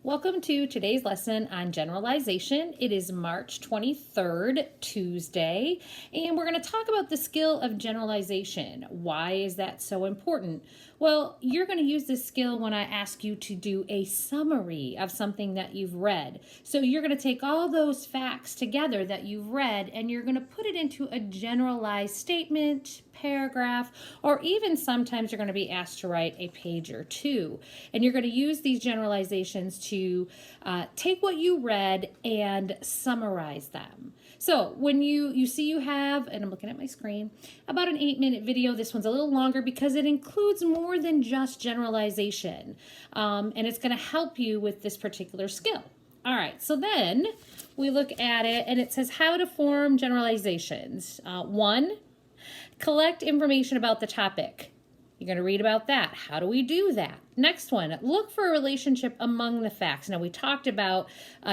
Welcome to today's lesson on generalization. It is March 23rd, Tuesday, and we're going to talk about the skill of generalization. Why is that so important? Well, you're going to use this skill when I ask you to do a summary of something that you've read. So you're going to take all those facts together that you've read and you're going to put it into a generalized statement, paragraph, or even sometimes you're going to be asked to write a page or two. And you're going to use these generalizations to take what you read and summarize them. So when you see you have, and I'm looking at my screen, about an 8-minute video. This one's a little longer because it includes more than just generalization. And it's going to help you with this particular skill. All right, so then we look at it and it says how to form generalizations. 1, collect information about the topic. You're going to read about that. How do we do that? Next one, look for a relationship among the facts. Now, we talked about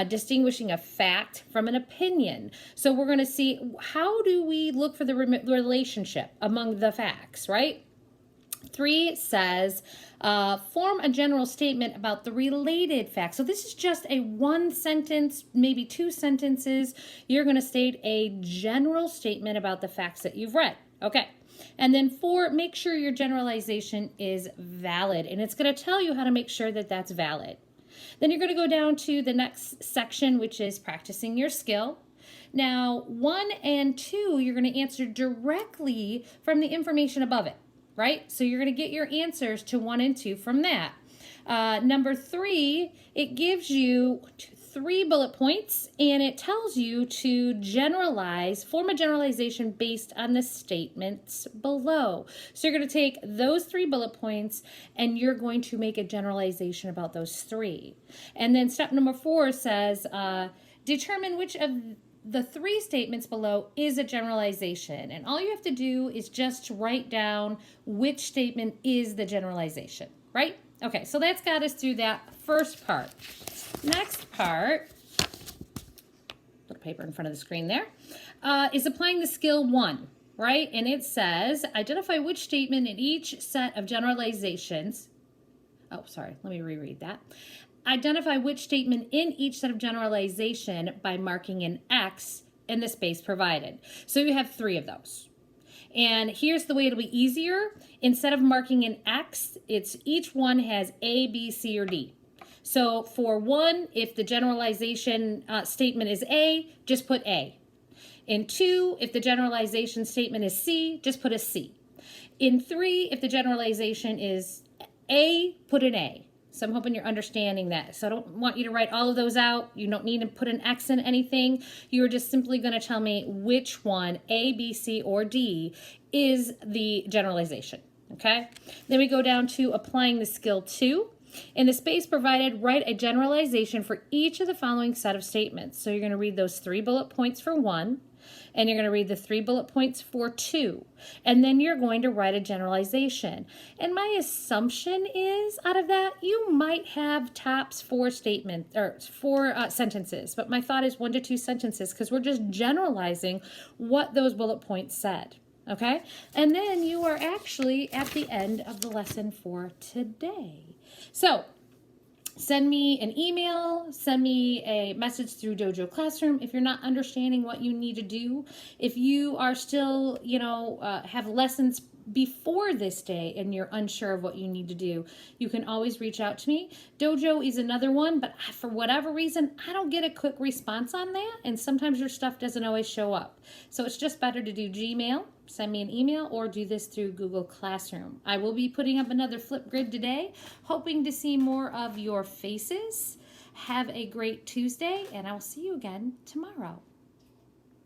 distinguishing a fact from an opinion. So we're going to see how do we look for the relationship among the facts, right? 3 says, form a general statement about the related facts. So this is just a 1 sentence, maybe 2 sentences. You're going to state a general statement about the facts that you've read. Okay. And then 4, make sure your generalization is valid. And it's going to tell you how to make sure that that's valid. Then you're going to go down to the next section, which is practicing your skill. Now, 1 and 2, you're going to answer directly from the information above it, right? So you're going to get your answers to 1 and 2 from that. Number 3, it gives you 3 bullet points, and it tells you to generalize, form a generalization based on the statements below. So you're going to take those 3 bullet points, and you're going to make a generalization about those 3. And then step number 4 says, determine which of the 3 statements below is a generalization. And all you have to do is just write down which statement is the generalization, right? Okay, so that's got us through that first part. Next part, little paper in front of the screen there, is applying the skill 1, right? And it says, identify which statement in each set of generalizations, let me reread that. Identify which statement in each set of generalization by marking an X in the space provided. So you have 3 of those. And here's the way it'll be easier. Instead of marking an X, it's each one has A, B, C, or D. So for 1, if the generalization statement is A, just put A. In 2, if the generalization statement is C, just put a C. In 3, if the generalization is A, put an A. So I'm hoping you're understanding that. So I don't want you to write all of those out. You don't need to put an X in anything. You're just simply going to tell me which one, A, B, C, or D, is the generalization. Okay? Then we go down to applying the skill 2. In the space provided, write a generalization for each of the following set of statements. So you're going to read those 3 bullet points for 1. And you're going to read the 3 bullet points for 2. And then you're going to write a generalization. And my assumption is, out of that, you might have tops 4 statements or 4 sentences. But my thought is 1 to 2 sentences because we're just generalizing what those bullet points said. Okay? And then you are actually at the end of the lesson for today. So, send me an email, send me a message through Dojo Classroom if you're not understanding what you need to do. If you are still, have lessons before this day and you're unsure of what you need to do, you can always reach out to me. Dojo is another one, but for whatever reason, I don't get a quick response on that, and sometimes your stuff doesn't always show up. So it's just better to do Gmail, send me an email, or do this through Google Classroom. I will be putting up another Flipgrid today, hoping to see more of your faces. Have a great Tuesday, and I will see you again tomorrow.